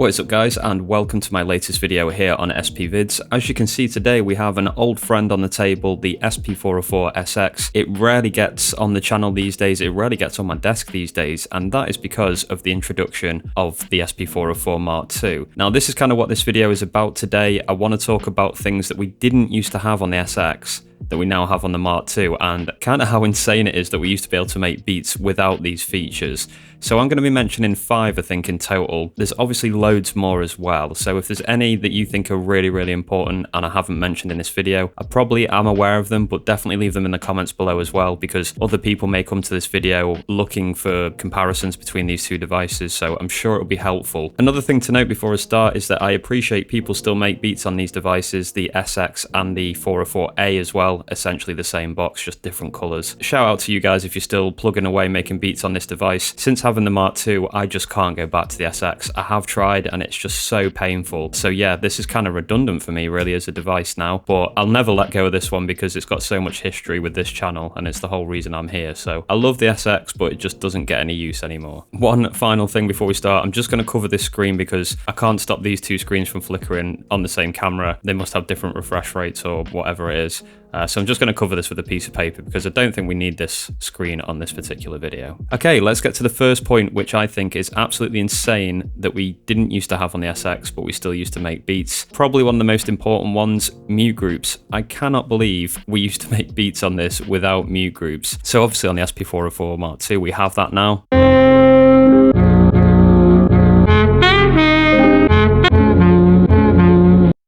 What is up guys, and welcome to my latest video here on SP Vids. As you can see today we have an old friend on the table, the SP404SX. It rarely gets on the channel these days, it rarely gets on my desk these days, and that is because of the introduction of the SP404 Mark II. Now this is kind of what this video is about today. I want to talk about things that we didn't used to have on the SX that we now have on the Mark II, and kind of how insane it is that we used to be able to make beats without these features. So I'm going to be mentioning 5, I think, in total. There's obviously loads more as well, so if there's any that you think are really important and I haven't mentioned in this video, I probably am aware of them, but definitely leave them in the comments below as well, because other people may come to this video looking for comparisons between these two devices, so I'm sure it'll be helpful. Another thing to note before I start is that I appreciate people still make beats on these devices, the SX and the 404A as well, essentially the same box, just different colours. Shout out to you guys if you're still plugging away making beats on this device. Since having the Mark II, I just can't go back to the SX. I have tried and it's just so painful. So yeah, this is kind of redundant for me really as a device now, but I'll never let go of this one because it's got so much history with this channel and it's the whole reason I'm here. So I love the SX, but it just doesn't get any use anymore. One final thing before we start, I'm just going to cover this screen because I can't stop these two screens from flickering on the same camera. They must have different refresh rates or whatever it is. So I'm just going to cover this with a piece of paper because I don't think we need this screen on this particular video. Okay, let's get to the first point, which I think is absolutely insane that we didn't used to have on the SX, but we still used to make beats. Probably one of the most important ones, mute groups. I cannot believe we used to make beats on this without mute groups. So obviously on the SP404 Mark II, we have that now.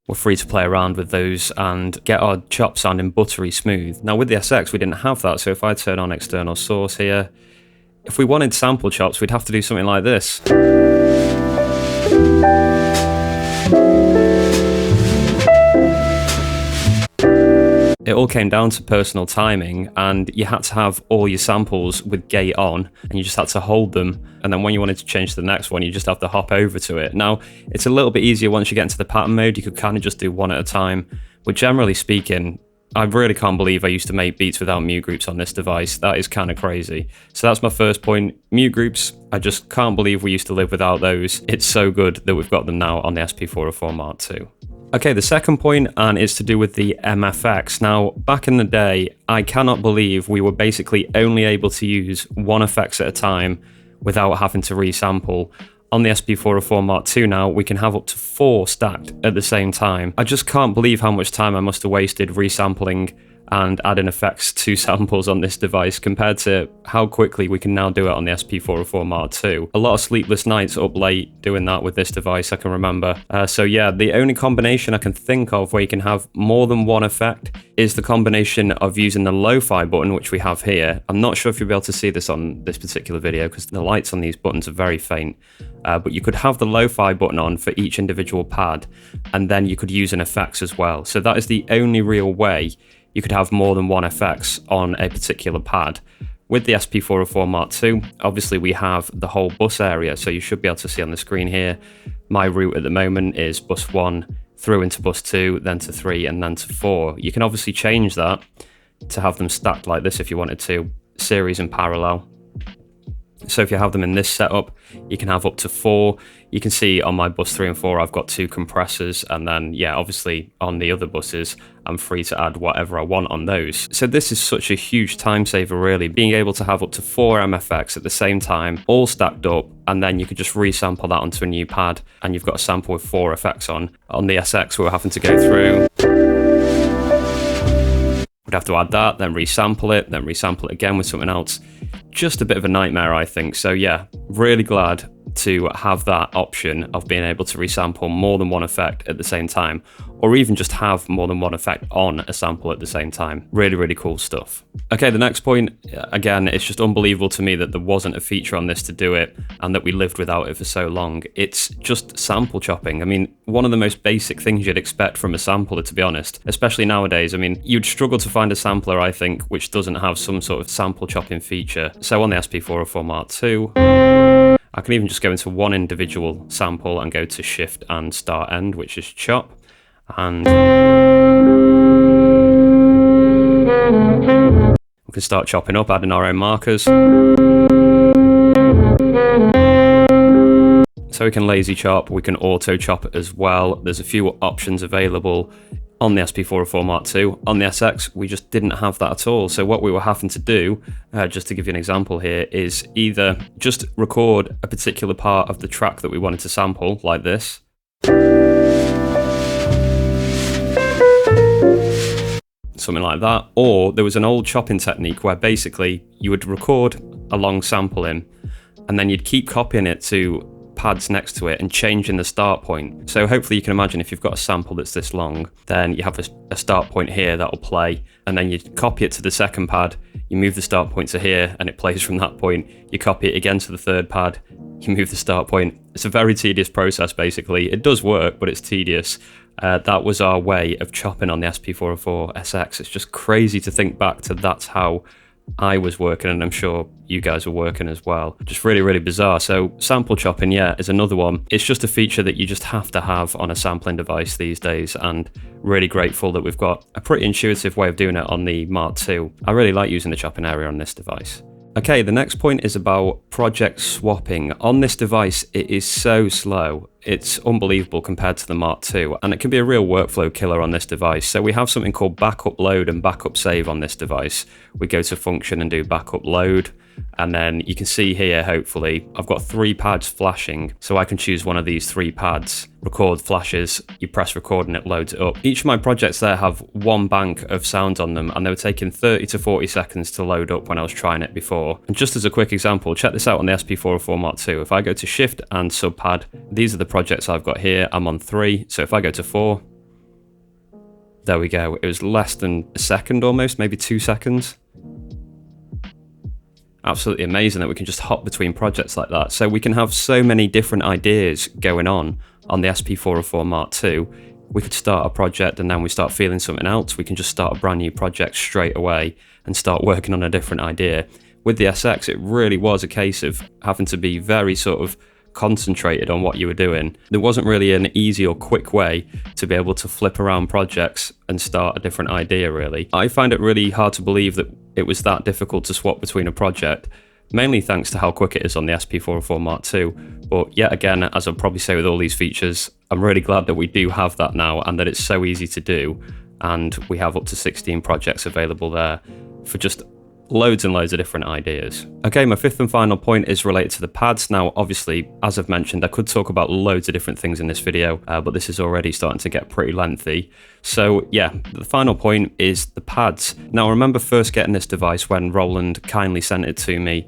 We're free to play around with those and get our chops sounding buttery smooth. Now with the SX we didn't have that, so if I turn on external source here, if we wanted sample chops we'd have to do something like this. It all came down to personal timing, and you had to have all your samples with gate on, and you just had to hold them, and then when you wanted to change to the next one, you just have to hop over to it. Now, it's a little bit easier once you get into the pattern mode. You could kind of just do one at a time, but generally speaking, I really can't believe I used to make beats without mute groups on this device. That is kind of crazy. So that's my first point. Mute groups, I just can't believe we used to live without those. It's so good that we've got them now on the SP404 Mark II. Okay, the second point, and it's to do with the MFX. Now, back in the day, I cannot believe we were basically only able to use one effects at a time without having to resample. On the SP404 Mark II now, we can have up to 4 stacked at the same time. I just can't believe how much time I must have wasted resampling and adding effects to samples on this device compared to how quickly we can now do it on the SP404 Mark II. A lot of sleepless nights up late doing that with this device, I can remember. So yeah, the only combination I can think of where you can have more than one effect is the combination of using the lo-fi button, which we have here. I'm not sure if you'll be able to see this on this particular video because the lights on these buttons are very faint. But you could have the lo-fi button on for each individual pad, and then you could use an effects as well. So that is the only real way you could have more than one effects on a particular pad. With the SP404 Mark II, obviously we have the whole bus area, so you should be able to see on the screen here, my route at the moment is bus 1 through into bus 2, then to 3, and then to 4. You can obviously change that to have them stacked like this if you wanted to, series and parallel. So if you have them in this setup, you can have up to 4. You can see on my bus 3 and 4, I've got 2 compressors, and then, yeah, obviously on the other buses, I'm free to add whatever I want on those. So this is such a huge time saver, really, being able to have up to 4 MFX at the same time, all stacked up, and then you could just resample that onto a new pad, and you've got a sample with 4 effects on. On the SX, we're having to go through. We'd have to add that, then resample it again with something else. Just a bit of a nightmare, I think. So yeah, really glad to have that option of being able to resample more than one effect at the same time, or even just have more than one effect on a sample at the same time. Really cool stuff. Okay, the next point, again, it's just unbelievable to me that there wasn't a feature on this to do it and that we lived without it for so long. It's just sample chopping. I mean, one of the most basic things you'd expect from a sampler, to be honest, especially nowadays. I mean, you'd struggle to find a sampler, I think, which doesn't have some sort of sample chopping feature. So on the SP404 Mark II, I can even just go into one individual sample and go to shift and start end, which is chop. And we can start chopping up, adding our own markers. So So we can lazy chop, we can auto chop as well. There's a few options available on the SP404 Mark II. On the SX, we just didn't have that at all. So what we were having to do, just to give you an example here, is either just record a particular part of the track that we wanted to sample, like this. Something like that. Or there was an old chopping technique where basically you would record a long sample in, and then you'd keep copying it to pads next to it and changing the start point. So hopefully you can imagine if you've got a sample that's this long, then you have a start point here that'll play, and then you copy it to the second pad, you move the start point to here and it plays from that point. You copy it again to the third pad, you move the start point. It's a very tedious process basically. It does work, but it's tedious. That was our way of chopping on the SP404 SX. It's just crazy to think back to that's how I was working, and I'm sure you guys were working as well. Just really, really bizarre. So sample chopping, yeah, is another one. It's just a feature that you just have to have on a sampling device these days, and really grateful that we've got a pretty intuitive way of doing it on the Mark II. I really like using the chopping area on this device. Okay, the next point is about project swapping. On this device, it is so slow. It's unbelievable compared to the Mark II, and it can be a real workflow killer on this device. So we have something called backup load and backup save on this device. We go to function and do backup load, and then you can see here, hopefully, I've got 3 pads flashing, so I can choose one of these 3 pads. Record flashes, you press record and it loads it up. Each of my projects there have one bank of sounds on them, and they were taking 30 to 40 seconds to load up when I was trying it before. And just as a quick example, check this out on the SP404 Mark II. If I go to shift and subpad, these are the projects I've got here. I'm on 3, so if I go to 4, there we go. It was less than a second almost, maybe 2 seconds. Absolutely amazing that we can just hop between projects like that. So we can have so many different ideas going on the SP404 Mark II. We could start a project and then we start feeling something else. We can just start a brand new project straight away and start working on a different idea. With the SX, it really was a case of having to be very sort of concentrated on what you were doing. There wasn't really an easy or quick way to be able to flip around projects and start a different idea, really. I find it really hard to believe that it was that difficult to swap between a project, mainly thanks to how quick it is on the SP404 Mark II. But yet again, as I'll probably say with all these features, I'm really glad that we do have that now and that it's so easy to do. And we have up to 16 projects available there for just loads and loads of different ideas. Okay, my 5th and final point is related to the pads. Now, obviously, as I've mentioned, I could talk about loads of different things in this video, but this is already starting to get pretty lengthy. So yeah, the final point is the pads. Now, I remember first getting this device when Roland kindly sent it to me.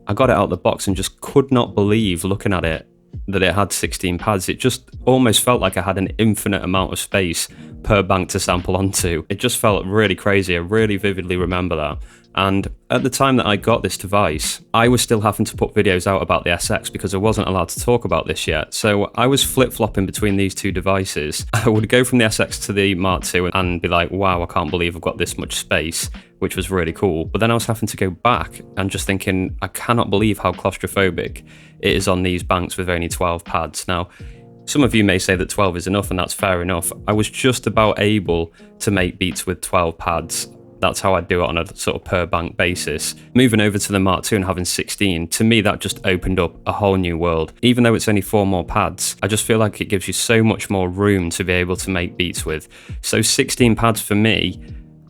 I got it out of the box and just could not believe, looking at it, that it had 16 pads. It just almost felt like I had an infinite amount of space per bank to sample onto. It just felt really crazy. I really vividly remember that. And at the time that I got this device, I was still having to put videos out about the SX because I wasn't allowed to talk about this yet. So I was flip-flopping between these two devices. I would go from the SX to the Mark II and be like, wow, I can't believe I've got this much space, which was really cool. But then I was having to go back and just thinking, I cannot believe how claustrophobic it is on these banks with only 12 pads. Now, some of you may say that 12 is enough, and that's fair enough. I was just about able to make beats with 12 pads. That's how I do it on a sort of per bank basis. Moving over to the Mark II and having 16, to me that just opened up a whole new world. Even though it's only 4 more pads, I just feel like it gives you so much more room to be able to make beats with. So 16 pads for me,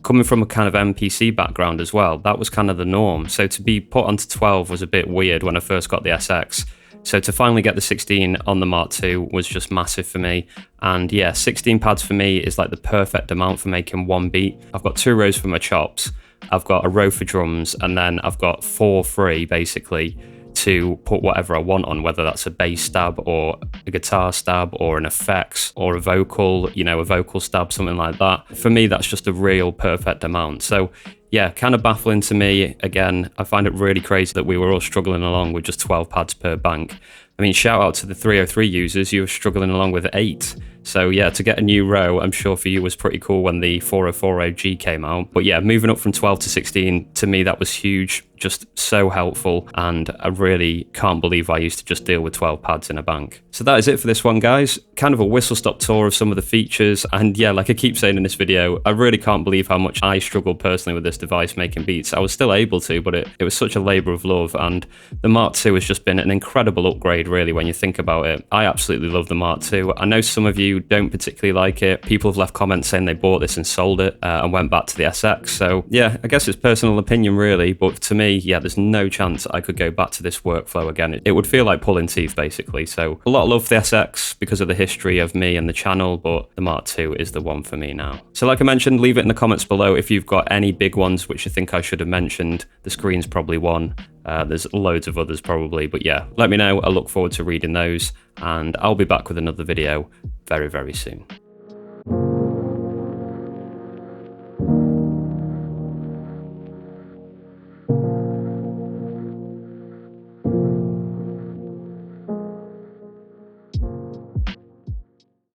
coming from a kind of MPC background as well, that was kind of the norm. So to be put onto 12 was a bit weird when I first got the SX. So to finally get the 16 on the Mark II was just massive for me. And yeah, 16 pads for me is like the perfect amount for making one beat. I've got 2 rows for my chops, I've got a row for drums, and then I've got 4 free basically to put whatever I want on, whether that's a bass stab or a guitar stab or an effects or a vocal, you know, a vocal stab, something like that. For me, that's just a real perfect amount. So yeah, kind of baffling to me. Again, I find it really crazy that we were all struggling along with just 12 pads per bank. I mean, shout out to the 303 users, you were struggling along with 8. So yeah, to get a new row, I'm sure for you was pretty cool when the 4040G came out. But yeah, moving up from 12 to 16, to me that was huge, just so helpful, and I really can't believe I used to just deal with 12 pads in a bank. So that is it for this one, guys. Kind of a whistle-stop tour of some of the features, and yeah, like I keep saying in this video, I really can't believe how much I struggled personally with this device making beats. I was still able to, but it was such a labour of love, and the Mark II has just been an incredible upgrade, really, when you think about it. I absolutely love the Mark II. I know some of you don't particularly like it. People have left comments saying they bought this and sold it and went back to the SX. So yeah, I guess it's personal opinion, really, but to me, yeah, there's no chance I could go back to this workflow again. It would feel like pulling teeth, basically. So a lot of love for the SX because of the history of me and the channel, but the Mark II is the one for me now. So like I mentioned, leave it in the comments below if you've got any big ones which you think I should have mentioned. The screen's probably one. There's loads of others probably, but yeah, let me know. I look forward to reading those, and I'll be back with another video very, very soon.